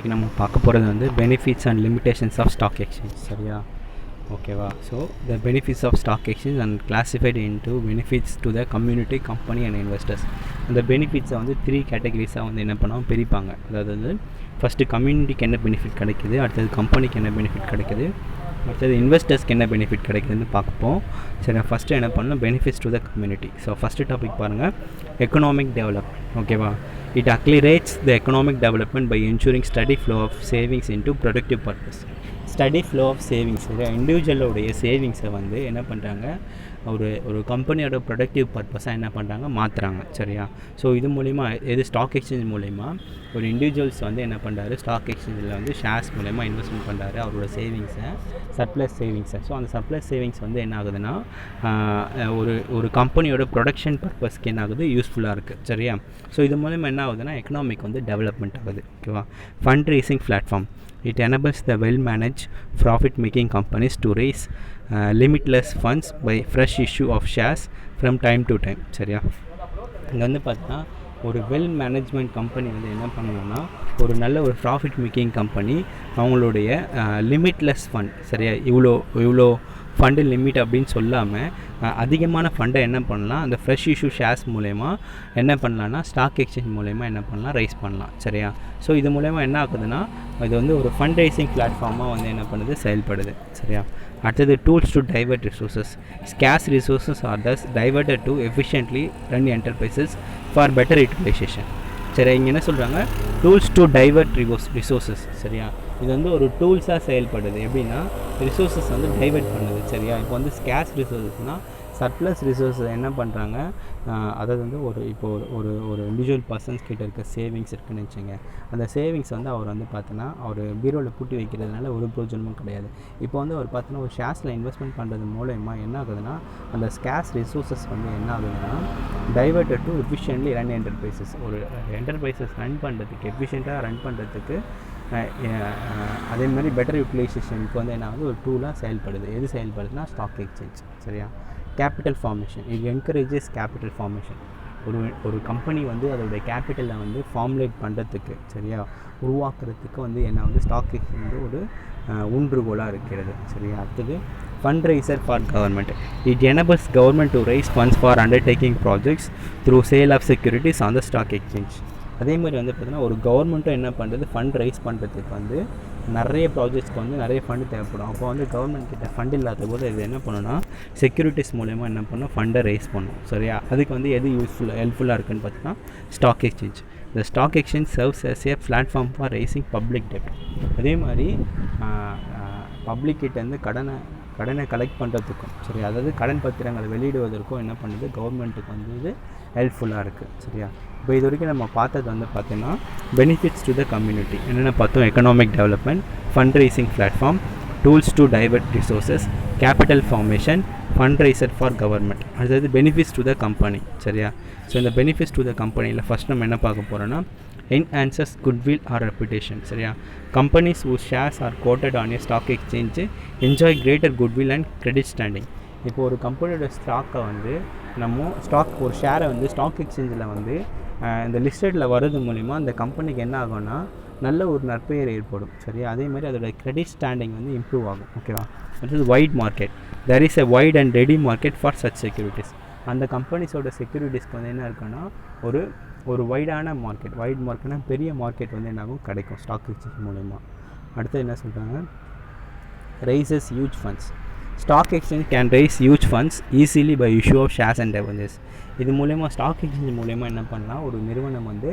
இன்றைக்கி நம்ம பார்க்க போகிறது வந்து benefits and limitations of stock exchange. சரியா? ஓகேவா? So the benefits of stock exchange and classified into benefits to the community, company and investors. அந்த பெனிஃபிட்ஸை வந்து 3 கேட்டகரிஸாக வந்து என்ன பண்ணுவோம், பிரிப்பாங்க. அதாவது வந்து ஃபஸ்ட்டு கம்யூனிட்டிக்கு என்ன பெனிஃபிட் கிடைக்குது, அடுத்தது கம்பெனிக்கு என்ன பெனிஃபிட் கிடைக்குது, அடுத்தது இன்வெஸ்டர்ஸ்க்கு என்ன பெனிஃபிட் கிடைக்குதுன்னு பார்ப்போம். சரி, ஃபஸ்ட்டு என்ன பண்ணணும், benefits to the community. So first topic பாருங்கள், எக்கனாமிக் டெவலப்மெண்ட். ஓகேவா? It accelerates the economic development by ensuring steady flow of savings into productive purpose. Steady flow of savings, இண்டிவிஜுவலோடைய சேவிங்ஸை வந்து என்ன பண்ணுறாங்க, ஒரு கம்பெனியோட ப்ரொடக்டிவ் பர்பஸாக என்ன பண்ணுறாங்க, மாற்றுறாங்க. சரியா? ஸோ இது மூலிமா ஸ்டாக் எக்ஸ்சேஞ்ச் மூலிமா ஒரு இண்டிவிஜுவல்ஸ் வந்து என்ன பண்ணுறாரு, ஸ்டாக் எக்ஸ்சேஞ்சில் வந்து ஷேர்ஸ் மூலிமா இன்வெஸ்ட்மெண்ட் பண்ணுறாரு அவரோட சேவிங்ஸை, சர்ப்ளஸ் சேவிங்ஸை. ஸோ அந்த சர்ப்ளஸ் சேவிங்ஸ் வந்து என்ன ஆகுதுன்னா, ஒரு கம்பெனியோட ப்ரொடக்ஷன் பர்பஸ்க்கு என்ன ஆகுது, யூஸ்ஃபுல்லாக இருக்குது. சரியா? ஸோ இது மூலிமா என்ன ஆகுதுன்னா, எக்கனாமிக் வந்து டெவலப்மெண்ட் ஆகுது. ஓகேவா? Fund raising platform. It enables the well-managed, profit-making companies to raise limitless funds by fresh issue of shares from time to time. சரியா? இங்கே வந்து பார்த்தா ஒரு வெல் மேனேஜ்மெண்ட் கம்பெனி வந்து என்ன பண்ணணும்னா, ஒரு நல்ல ஒரு ப்ராஃபிட் மேக்கிங் கம்பெனி அவங்களுடைய லிமிட்லெஸ் ஃபண்ட், சரியா, இவ்வளோ ஃபண்டு லிமிட் அப்படின்னு சொல்லாமல் அதிகமான ஃபண்டை என்ன பண்ணலாம், அந்த ஃப்ரெஷ் இஷ்யூ ஷேர்ஸ் மூலயமா என்ன பண்ணலான்னா, ஸ்டாக் எக்ஸ்சேஞ்ச் மூலயமா என்ன பண்ணலாம், ரைஸ் பண்ணலாம். சரியா? ஸோ இது மூலயமா என்ன ஆகுதுன்னா, இது வந்து ஒரு ஃபண்ட் ரைசிங் பிளாட்ஃபார்மாக வந்து என்ன பண்ணுது, செயல்படுது. சரியா? அடுத்தது tools to divert resources. Scarce resources are thus diverted to efficiently run enterprises for better utilization. சரி, இங்கே என்ன சொல்கிறாங்க, டூல்ஸ் டு டைவர்ட் ரிசோர்ஸஸ். சரியா? இது வந்து ஒரு டூல்ஸாக செயல்படுது. எப்படின்னா, ரிசோர்ஸஸ் வந்து டைவர்ட் பண்ணுது. சரியா? இப்போ வந்து ஸ்கேர்ஸ் ரிசோர்ஸஸ்னால் சர்ப்ளஸ் ரிசோர்ஸை என்ன பண்ணுறாங்க, அதாவது வந்து ஒரு இண்டிவிஜுவல் பர்சன்ஸ் கிட்ட இருக்க சேவிங்ஸ் இருக்குன்னு வச்சுங்க. அந்த சேவிங்ஸ் வந்து அவர் வந்து பார்த்தோன்னா அவர் பீரோவில் பூட்டி வைக்கிறதுனால ஒரு பிரோஜனமும் கிடையாது. இப்போ வந்து அவர் பார்த்தோன்னா ஒரு ஷேர்ஸில் இன்வெஸ்ட்மெண்ட் பண்ணுறது மூலயமா என்ன ஆகுதுன்னா, அந்த ஸ்கேர்ஸ் ரிசோர்ஸஸ் வந்து என்ன ஆகுதுன்னா, diverted to efficiently run enterprises. ஒரு என்டர்பிரைசஸ் ரன் பண்ணுறதுக்கு, எஃபிஷியண்ட்டாக ரன் பண்ணுறதுக்கு, அதே மாதிரி பெட்டர் யூட்டிலைசேஷனுக்கு வந்து என்ன ஆகுது, ஒரு டூலாக செயல்படுது. எது செயல்படுதுன்னா, ஸ்டாக் எக்ஸ்சேஞ்ச். சரியா? Capital formation. இது என்கரேஜஸ் கேபிட்டல் ஃபார்மேஷன். ஒரு கம்பெனி வந்து அதோடைய கேபிட்டலை வந்து ஃபார்முலேட் பண்ணுறதுக்கு, சரியா, உருவாக்குறதுக்கு வந்து என்ன வந்து ஸ்டாக் எக்ஸ்சேஞ்ச் வந்து ஒரு ஊன்றுகோலாக இருக்கிறது. சரியா? அடுத்தது fund raiser for government. It enables government to raise funds for undertaking projects through sale of securities on the stock exchange. அதே மாதிரி வந்து பார்த்திங்கன்னா, ஒரு கவர்மெண்ட்டும் என்ன பண்ணுறது, ஃபண்ட் ரைஸ் பண்ணுறதுக்கு வந்து நிறைய ப்ராஜெக்ட்ஸ்க்கு வந்து நிறைய ஃபண்டு தேவைப்படும். அப்போ வந்து கவர்மெண்ட் கிட்ட ஃபண்ட் இல்லாத போது இது என்ன பண்ணுன்னா, செக்யூரிட்டிஸ் மூலயமா என்ன பண்ணும், ஃபண்டை ரைஸ் பண்ணும். சரியா? அதுக்கு வந்து எது ஹெல்ப்ஃபுல்லாக இருக்குன்னு பார்த்தீங்கன்னா, ஸ்டாக் எக்ஸ்சேஞ்ச். இந்த stock exchange serves as a platform for raising public டெப்ட். அதே மாதிரி பப்ளிக் கிட்டேருந்து கடனை கலெக்ட் பண்ணுறதுக்கும், சரி, அதாவது கடன் பத்திரங்களை வெளியிடுவதற்கும் என்ன பண்ணுது, கவர்மெண்ட்டுக்கு வந்து இது ஹெல்ப்ஃபுல்லாக இருக்குது. சரியா? இப்போ இது வரைக்கும் நம்ம பார்த்தது வந்து பார்த்தீங்கன்னா, பெனிஃபிட்ஸ் டு த கம்யூனிட்டி என்னென்ன பார்த்தோம், economic development, fund raising platform, tools to divert resources, capital formation, fund raiser for government. அதாவது பெனிஃபிட்ஸ் டு த கம்பெனி. சரியா? ஸோ இந்த பெனிஃபிட்ஸ் டு த கம்பெனியில் ஃபஸ்ட் நம்ம என்ன பார்க்க போகிறோன்னா, enhances goodwill or reputation. சரியா? Companies whose shares are quoted on a stock exchange enjoy greater goodwill and credit standing. இப்போ ஒரு கம்பெனியோட ஸ்டாக்கை வந்து ஒரு ஷேரை வந்து ஸ்டாக் எக்ஸ்சேஞ்சில் வந்து இந்த லிஸ்டடில் வர்றது மூலிமா அந்த கம்பெனிக்கு என்ன ஆகும்னா, நல்ல ஒரு நற்பெயர் ஏற்படும். சரியா? அதே மாதிரி அதோட கிரெடிட் ஸ்டாண்டிங் வந்து இம்ப்ரூவ் ஆகும். ஓகேவா? அடுத்தது wide market. There is a wide and ready market for such securities. அந்த கம்பெனிஸோட செக்யூரிட்டிஸ்க்கு வந்து என்ன இருக்குன்னா, ஒரு வைடான மார்க்கெட், வைட் மார்க்கெட்னா பெரிய மார்க்கெட் வந்து என்னாகும், கிடைக்கும் ஸ்டாக் எக்ஸ்சேஞ்ச் மூலமா. அடுத்து என்ன சொல்கிறாங்க, raises huge funds. Stock exchange can raise huge funds easily by issue of shares and debentures. இது மூலயமா ஸ்டாக் எக்ஸ்சேஞ்ச் மூலயமா என்ன பண்ணலாம், ஒரு நிறுவனம் வந்து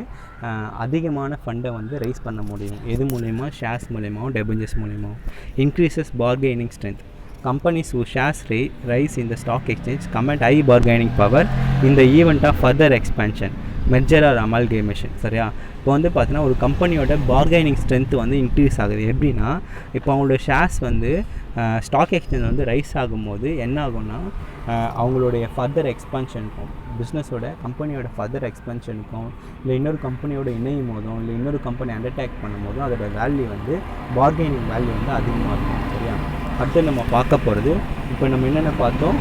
அதிகமான ஃபண்டை வந்து ரைஸ் பண்ண முடியும். எது மூலயமா, ஷேர்ஸ் மூலயமாவும் டெபஞ்சர்ஸ் மூலயமாவும். Increases bargaining strength. Companies whose shares rise in the stock exchange command high bargaining power in the event of further expansion, merger or amalgamation. சரியா? இப்போ வந்து பார்த்தீங்கன்னா, ஒரு கம்பெனியோட பார்கெனிங் ஸ்ட்ரென்த் வந்து இன்க்ரீஸ் ஆகுது. எப்படின்னா, இப்போ அவங்களோட ஷேர்ஸ் வந்து ஸ்டாக் எக்ஸ்சேஞ்ச் வந்து ரைஸ் ஆகும்போது என்ன ஆகும்னா, அவங்களுடைய ஃபர்தர் எக்ஸ்பான்ஷனுக்கும், பிஸ்னஸோட கம்பெனியோட ஃபர்தர் எக்ஸ்பென்ஷனுக்கும், இல்லை இன்னொரு கம்பெனியோட இணையும் போதும், இல்லை இன்னொரு கம்பெனி அண்டர்டேக் பண்ணும் போதும் அதோட வேல்யூ வந்து, பார்கெனிங் வேல்யூ வந்து அதிகமாக இருக்கும். சரியா? அடுத்து நம்ம பார்க்க போகிறது, இப்போ நம்ம என்னென்ன பார்த்தோம்,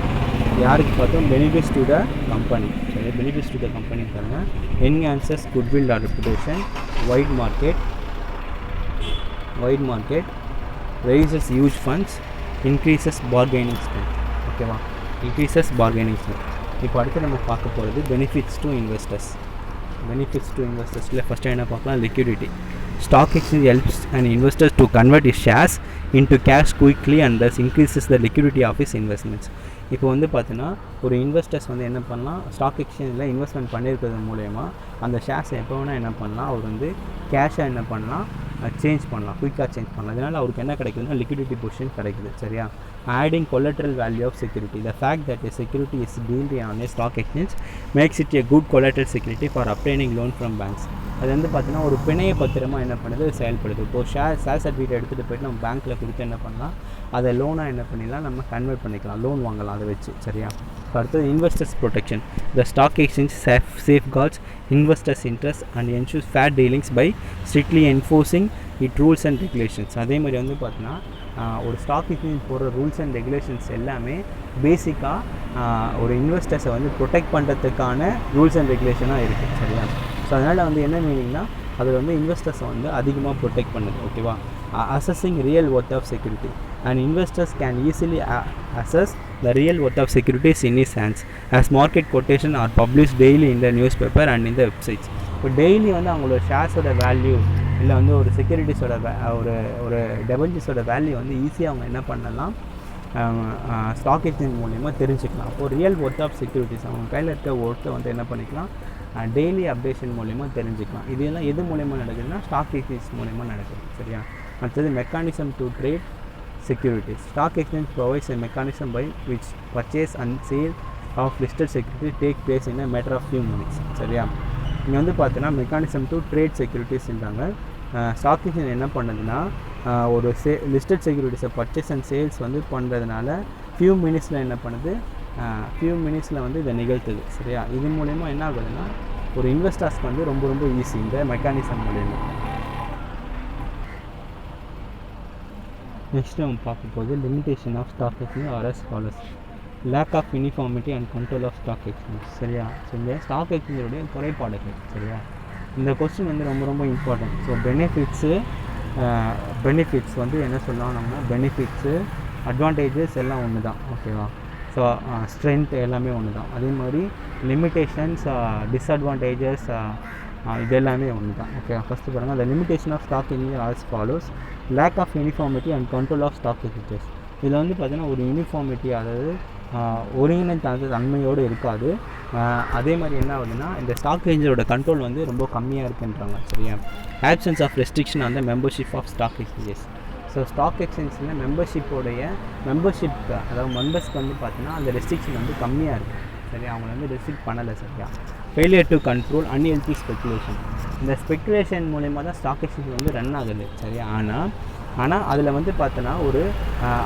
யாருக்கு பார்த்தோம், பெனிஃபிட்ஸ் டு த கம்பெனி. சரி, பெனிஃபிட்ஸ் டு த கம்பெனி பாருங்கள், enhances goodwill or reputation, wide market, wide market, raises huge funds, increases bargaining strength. ஓகேவா, increases bargaining strength. இப்போ அடுத்து நம்ம பார்க்க போகிறது benefits to investors. Benefits to இன்வெஸ்டர்ஸில் ஃபஸ்ட்டு என்ன பார்க்கலாம், liquidity. Stock exchange helps an investor to convert his shares into cash quickly and thus increases the liquidity of his investments. இப்போ வந்து பார்த்தீங்கன்னா ஒரு இன்வெஸ்டர்ஸ் வந்து என்ன பண்ணலாம், ஸ்டாக் எக்ஸ்சேஞ்சில் இன்வெஸ்ட்மெண்ட் பண்ணியிருக்கிறது மூலயமா அந்த ஷேர்ஸ் எப்போ வேணால் என்ன பண்ணலாம், அவர் வந்து கேஷாக என்ன பண்ணலாம், சேஞ்ச் பண்ணலாம், குயிக்காக சேஞ்ச் பண்ணலாம். அதனால் அவருக்கு என்ன கிடைக்குதுன்னா லிக்விடிட்டி பொசிஷன் கிடைக்குது. சரியா, adding collateral value of security. The fact that a security is dealt on a stock exchange makes it a good collateral security for obtaining loan from banks. அது வந்து பார்த்தீங்கன்னா ஒரு பிணைய பத்திரமாக என்ன பண்ணுது, செயல்படுது. இப்போது ஷேர் சர்டிஃபிகேட் எடுத்துகிட்டு போய்ட்டு நம்ம பேங்க்கில் கொடுத்து என்ன பண்ணலாம், அதை லோனாக என்ன பண்ணிடலாம், நம்ம கன்வெர்ட் பண்ணிக்கலாம், லோன் வாங்கலாம் அதை வச்சு. சரியா, அடுத்தது investors protection. The stock exchange safeguards investors interest and ensures fair dealings by strictly enforcing it rules and regulations. அதே மாதிரி வந்து பார்த்தீங்கன்னா ஒரு ஸ்டாக் எக்ஸ்சேஞ்ச் போடுற ரூல்ஸ் அண்ட் ரெகுலேஷன்ஸ் எல்லாமே பேசிக்காக ஒரு இன்வெஸ்டர்ஸை வந்து ப்ரொடெக்ட் பண்ணுறதுக்கான ரூல்ஸ் அண்ட் ரெகுலேஷனாக இருக்குது. சரியா, ஸோ அதனால் வந்து என்ன மீனிங்னா அதில் வந்து இன்வெஸ்டர்ஸை வந்து அதிகமாக ப்ரொடெக்ட் பண்ணுது. ஓகேவா, assessing real worth of security and investors can easily assess the real worth of securities in is hands as market quotation are publish daily in the newspaper and in the websites. இப்போ daily வந்து அவங்களோட ஷேர்ஸோட value இல்லை வந்து ஒரு செக்யூரிட்டிஸோட ஒரு டெபாசிட்ஸோட value வந்து ஈஸியாக அவங்க என்ன பண்ணலாம், ஸ்டாக் எக்ஸ்சேஞ்ச் மூலிமா தெரிஞ்சுக்கலாம். அப்போது ரியல் ஒர்த் ஆஃப் செக்யூரிட்டிஸ் அவங்க கையில் இருக்க ஒர்த்தை வந்து என்ன பண்ணிக்கலாம், டெய்லி அப்டேஷன் மூலிமா தெரிஞ்சுக்கலாம். இதெல்லாம் எது மூலிமா நடக்குதுன்னா ஸ்டாக் எக்ஸ்சேஞ்ச் மூலிமா நடக்குது. சரியா, அடுத்தது mechanism to trade securities. Stock exchange provides a mechanism by which purchase and sale of listed security take place in a matter of few minutes. சரியா, இங்கே வந்து பார்த்தீங்கன்னா மெக்கானிசம் டு ட்ரேட் செக்யூரிட்டிஸ்ன்றாங்க. ஸ்டாக் எக்ஸ்சேஞ்ச் என்ன பண்ணுதுன்னா ஒரு லிஸ்டட் செக்யூரிட்டிஸை purchase and sales வந்து பண்ணுறதுனால ஃபியூ மினிட்ஸில் என்ன பண்ணுது, ஃபியூ மினிட்ஸில் வந்து இதை நிகழ்த்துது. சரியா, இது மூலயமா என்ன ஆகுதுன்னா ஒரு இன்வெஸ்டர்ஸ்க்கு வந்து ரொம்ப ரொம்ப ஈஸி இந்த மெக்கானிசம் மூலயமா. நெக்ஸ்ட் நம்ம பார்க்க போது limitation of stock exchange are as follows. Lack of uniformity and control of stock exchange. சரியா, ஸோ இந்த ஸ்டாக் எக்ஸ்சேஞ்சோடைய குறைபாடுகள். சரியா, இந்த கொஸ்டின் வந்து ரொம்ப ரொம்ப இம்பார்ட்டன்ட். ஸோ பெனிஃபிட்ஸ் வந்து என்ன சொல்லலாம், நம்ம பெனிஃபிட்ஸு அட்வான்டேஜஸ் எல்லாம் ஒன்று தான். ஓகேவா, ஸோ ஸ்ட்ரென்த் எல்லாமே ஒன்று தான். அதே மாதிரி லிமிட்டேஷன்ஸ் டிஸ்அட்வான்டேஜஸ் இது எல்லாமே ஒன்று தான். ஓகே, ஃபஸ்ட்டு பாருங்கள், the limitation of stock exchange as follows. lack of uniformity and control of stock exchanges. இதில் வந்து பார்த்திங்கன்னா ஒரு யூனிஃபார்மிட்டி, அதாவது ஒருங்கிணைந்த தன்மையோடு இருக்காது. அதே மாதிரி என்ன ஆகுதுன்னா இந்த ஸ்டாக் எக்ஸ்சேஞ்சோட கண்ட்ரோல் வந்து ரொம்ப கம்மியாக இருக்குன்றாங்க. சரியா, options of restriction on the membership of stock exchanges. So stock எக்ஸ்சேஞ்சில் மெம்பர்ஷிப் அதாவது மெம்பர்ஸ்க்கு வந்து பார்த்தீங்கன்னா அந்த ரெஸ்ட்ரிக்ஷன் வந்து கம்மியாக இருக்குது. சரியா, அவங்கள வந்து ரெஸ்ட்ரிக்ட் பண்ணலை. சரியா, failure to control unhealthy speculation. இந்த ஸ்பெக்குலேஷன் மூலயமா தான் ஸ்டாக் எக்ஸ்சேஞ்ச் வந்து ரன் ஆகுது. சரியா, ஆனால் அதில் வந்து பார்த்தோன்னா ஒரு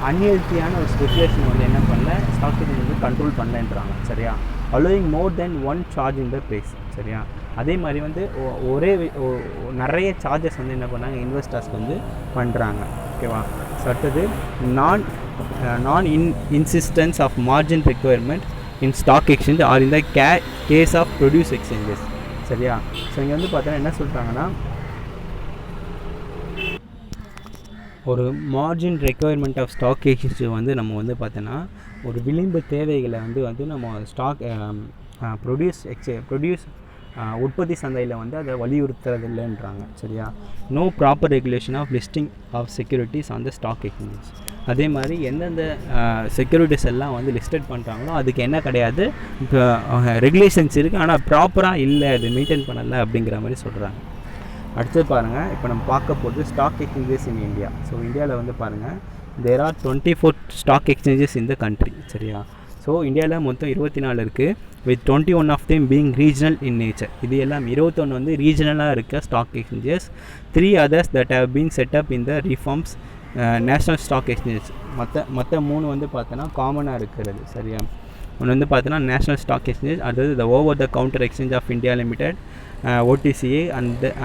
அன்ஹெல்த்தியான ஒரு ஸ்பெக்குலேஷன் வந்து என்ன பண்ணல, ஸ்டாக் எக்ஸ்சேஞ்ச் வந்து கண்ட்ரோல் பண்ணலன்றாங்க. சரியா, allowing more than one charge in the price. சரியா, அதே மாதிரி வந்து நிறைய சார்ஜஸ் வந்து என்ன பண்ணாங்க, இன்வெஸ்டர்ஸ்க்கு வந்து பண்ணுறாங்க. ஓகேவா, அடுத்தது non insistence of margin requirement in stock exchange or in the case of produce exchanges. சரியா, ஸோ இங்கே வந்து பார்த்தோன்னா என்ன சொல்கிறாங்கன்னா ஒரு margin requirement of stock exchange வந்து நம்ம வந்து பார்த்தோன்னா ஒரு விளிம்பு தேவைகளை வந்து நம்ம ஸ்டாக் ப்ரொடியூஸ் உற்பத்தி சந்தையில் வந்து அதை வலியுறுத்துறது இல்லைன்றாங்க. சரியா, no proper regulation of listing of securities on the stock exchange. அதே மாதிரி எந்தெந்த செக்யூரிட்டிஸ் எல்லாம் வந்து லிஸ்டட் பண்ணுறாங்களோ அதுக்கு என்ன கிடையாது, இப்போ ரெகுலேஷன்ஸ் இருக்குது, ஆனால் ப்ராப்பராக இல்லை, அது மெயின்டைன் பண்ணலை அப்படிங்கிற மாதிரி சொல்கிறாங்க. அடுத்து பாருங்கள், இப்போ நம்ம பார்க்க போகிறது stock exchanges in India. So இந்தியாவில் வந்து பாருங்கள், there are 24 stock exchanges in the country. சரியா, ஸோ இந்தியாவில் மொத்தம் 24 இருக்குது, with 21 of them being regional in nature. இது எல்லாம் 21 வந்து ரீஜனலாக இருக்க stock exchanges. 3 others that have been set up in the reforms national stock exchanges. மற்ற 3 வந்து பார்த்தோன்னா காமனாக இருக்கிறது. சரியா, ஒன்று வந்து பார்த்தோன்னா நேஷ்னல் ஸ்டாக் எக்ஸ்சேஞ்ச், அடுத்தது the over the counter exchange of India limited OTCA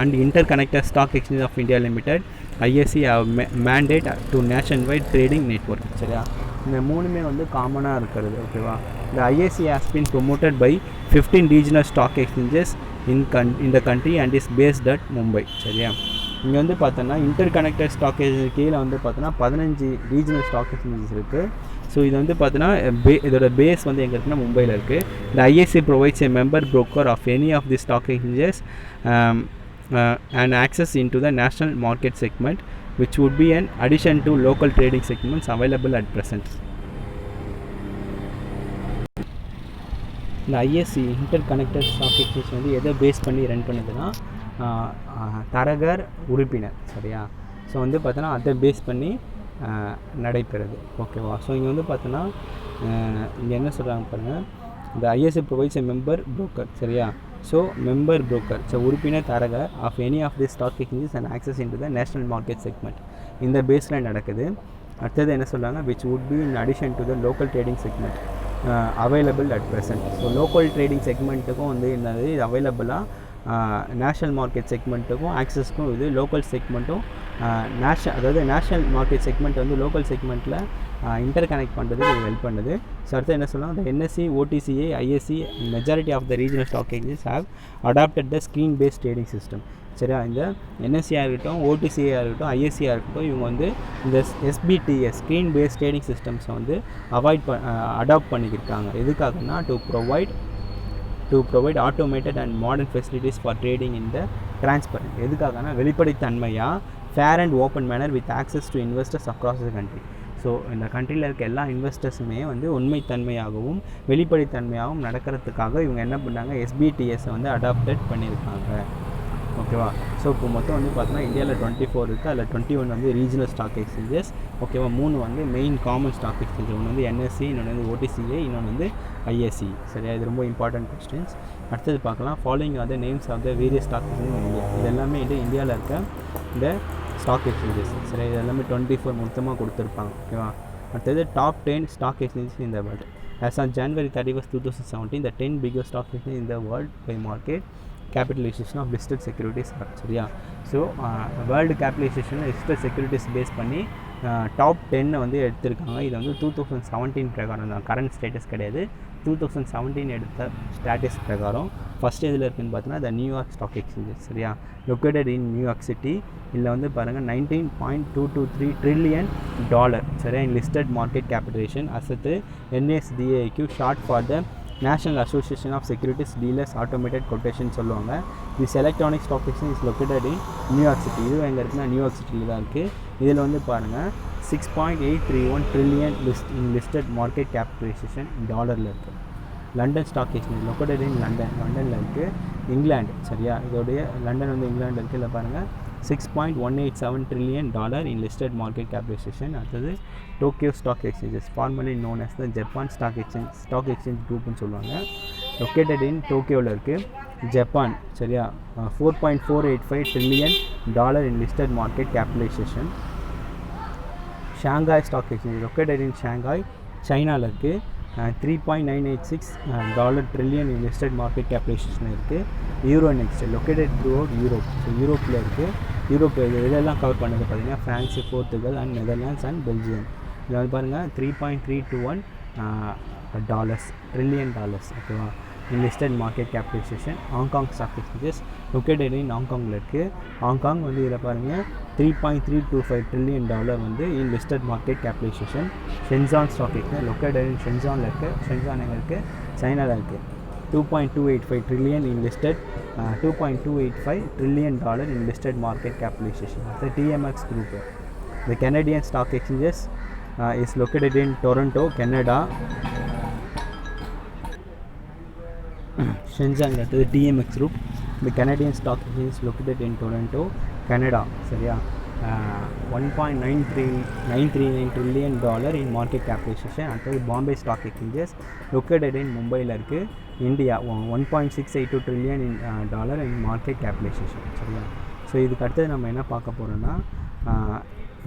and Interconnected Stock Exchange of India Limited ISC have mandate to nationwide trading network. சரியா, இந்த 3மே வந்து காமனாக இருக்கிறது. ஓகேவா, the ISC has been promoted by 15 regional stock exchanges in the country and is based at Mumbai. சரியா, இங்கே வந்து பார்த்தோன்னா இன்டர் கனெக்டட் ஸ்டாக் எக்ஸ்சேஞ்ச் கீழே வந்து பார்த்தோன்னா 15 ரீஜனல் ஸ்டாக் எக்ஸ்சேஞ்சஸ் இருக்குது. ஸோ இது வந்து பார்த்தோன்னா இதோட பேஸ் வந்து எங்கே இருக்குன்னா மும்பையில் இருக்குது. இந்த ISC provides a member broker of any of the stock exchanges and access into the national market segment, which would be an addition to local trading segments available at present. இந்த ISC interconnected stock exchange வந்து எதை base பண்ணி run பண்ணுதுன்னா தரகர் உறுப்பினர், சரியா. So வந்து பார்த்தோன்னா அதை பேஸ் பண்ணி நடைபெறுது, ஓகேவா. ஸோ இங்கே வந்து பார்த்தோன்னா இங்கே என்ன சொல்கிறாங்க பாருங்கள், இந்த ISC provides a member broker, சரியா. ஸோ மெம்பர் புரோக்கர், ஸோ உறுப்பினர் தரகர் of any of the stock exchanges and access in to the national market segment, இந்த பேஸில் நடக்குது. அடுத்தது என்ன சொல்கிறாங்க, which would be in addition to the local trading segment available at present. So local trading செக்மெண்ட்டுக்கும் வந்து என்னது இது அவைலபிளாக, நேஷ்னல் மார்க்கெட் செக்மெண்ட்டுக்கும் ஆக்சஸ்க்கும் இது லோக்கல் செக்மெண்ட்டும் அதாவது நேஷ்னல் மார்க்கெட் செக்மெண்ட் வந்து லோக்கல் செக்மெண்ட்டில் இன்டர் கனெக்ட் பண்ணுறதுக்கு இது ஹெல்ப் பண்ணுது. ஸோ அடுத்து என்ன சொல்லலாம், இந்த NSC, OTCA, ISC majority of the regional stock exchanges have adopted the screen based trading system, சரியா. இந்த என்எஸ்சியாக இருக்கட்டும், ஓடிசிஏயாக இருக்கட்டும், ஐஎஸ்சியாக இருக்கட்டும், இவங்க வந்து இந்த எஸ்பிடிஎஸ் ஸ்க்ரீன் பேஸ்ட் ட்ரேடிங் சிஸ்டம்ஸை வந்து அடாப்ட் பண்ணிக்கிருக்காங்க. எதுக்காகனா to provide automated and modern facilities for trading in the transparent. எதுக்காகனா வெளிப்படைத்தன்மையாக fair and open manner with access to investors across the country. So இந்த கண்ட்ரியில் இருக்க எல்லா இன்வெஸ்டர்ஸுமே வந்து உண்மைத்தன்மையாகவும் வெளிப்படைத்தன்மையாகவும் நடக்கிறதுக்காக இவங்க என்ன பண்ணாங்க, எஸ்பிடிஎஸை வந்து அடாப்டட் பண்ணியிருக்காங்க, ஓகேவா. ஸோ இப்போ மொத்தம் வந்து பார்த்தோன்னா இந்தியாவில் 24 இருக்குது. அதில் 21 வந்து ரீஜனல் ஸ்டாக் எக்ஸ்சேஞ்சஸ், ஓகேவா. 3 வந்து மெயின் காமன் ஸ்டாக் எக்ஸ்சேஞ்ச், ஒன்று வந்து என்எஸ்சி, இன்னொன்று வந்து ஓடிசிஏ, இன்னொன்று வந்து ஐஎஸ்சி, சரியா. இது ரொம்ப இம்பார்ட்டன்ட் கொஸ்டின்ஸ். அடுத்தது பார்க்கலாம், following are the names of the various stock exchange in India. இது எல்லாமே வந்து இந்தியாவில் இருக்க இந்த ஸ்டாக் எக்ஸ்சேஞ்சஸ், சரி. இது எல்லாமே 24 மொத்தமாக கொடுத்துருப்பாங்க, ஓகேவா. அடுத்தது top 10 stock exchanges in the world. As on January 31st, 2017, the 10 biggest stock exchanges in the world by market capitalization of listed securities are, சரியா. So world capitalization listed securities base பண்ணி top 10 வந்து எடுத்திருக்காங்க. இது வந்து 2017 பிரகாரம் தான், current status கிடையாது. 2017 எடுத்த ஸ்டேட்டஸ் பிரகாரம் ஃபஸ்ட் எதில் இருக்குதுன்னு பார்த்தீங்கன்னா த நியூயார்க் ஸ்டாக் எக்ஸ்சேஞ்சஸ், சரியா. Located in New York city. இதில் வந்து பாருங்கள் $19.223 ட்ரில்லியன், சரியா, இன் லிஸ்டட் மார்க்கெட் கேபிட்டலேஷன். அசத்து NSDAQ short for the national association of securities dealers automated quotation சொல்லுவாங்க. This electronic stock exchange is located in New York city. இதுவும் எங்கே இருக்குன்னா நியூயார்க் சிட்டியில் தான் இருக்குது. இதில் வந்து பாருங்கள் $6.831 ட்ரில்லியன் லிஸ்டட் மார்க்கெட் கேபிட்டலைசேஷன் டாலரில் இருக்குது. London stock exchange located in லண்டனில் இருக்குது, இங்கிலாந்து, சரியா. இதோடைய லண்டன் வந்து இங்கிலாந்து இருக்குது. இல்லை பாருங்கள் $6.187 trillion in listed market capitalisation. அடுத்தது Tokyo stock exchanges, formally known as the Japan stock exchange குரூப்னு சொல்லுவாங்க. லொக்கேட்டட் இன் டோக்கியோவில் இருக்குது, ஜப்பான், சரியா. $4.485 trillion in listed market capitalisation. Shanghai stock exchange located in Shanghai, சைனாவில் இருக்குது. $3.986 trillion in listed market capitalisation இருக்குது. Euronext located throughout Europe. So யூரோப்பில் இருக்குது. யூரோப் இதெல்லாம் கவர் பண்ணது பார்த்திங்கன்னா France, Portugal and Netherlands and Belgium. இதில் வந்து பாருங்கள் $3.321 ட்ரில்லியன், ஓகேவா, in listed market capitalisation. Hong Kong stock exchanges located in ஹாங்காங்கில் இருக்குது. ஹாங்காங் வந்து இதில் பாருங்கள் $3.325 ட்ரில்லியன் வந்து in listed market capitalisation. Shenzhen stock exchange located in ஷென்சானில் இருக்குது. ஷென்சான் எங்கே இருக்குது, சைனாவில் இருக்குது. $2.285 trillion in listed $2.285 trillion in listed market capitalisation. அது TMX group. The Canadian stock exchanges is located in Toronto, Canada. Shenzhen அடுத்தது TMX group. The Canadian stock exchange is located in Toronto, Canada, சரியா. $1.939 trillion in market capitalization. அடுத்தது Bombay stock exchanges located in மும்பையில் இருக்குது, India. $1.682 trillion in market capitalization, சரியா. So இதுக்கு அடுத்தது நம்ம என்ன பார்க்க போகிறோன்னா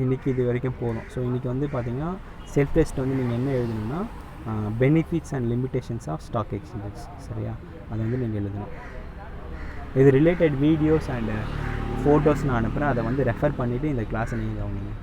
இன்றைக்கி இது வரைக்கும் போதும். ஸோ இன்றைக்கி வந்து பார்த்திங்கன்னா செல்ஃப் டெஸ்ட் வந்து நீங்கள் என்ன எழுதணுன்னா benefits and limitations of stock exchanges, சரியா. அதை வந்து நீங்கள் எழுதணும். இது ரிலேட்டட் வீடியோஸ் அண்ட் ஃபோட்டோஸ் நான் அனுப்புகிறேன். அதை வந்து ரெஃபர் பண்ணிவிட்டு இந்த கிளாஸை நீங்கள் கவனிங்க.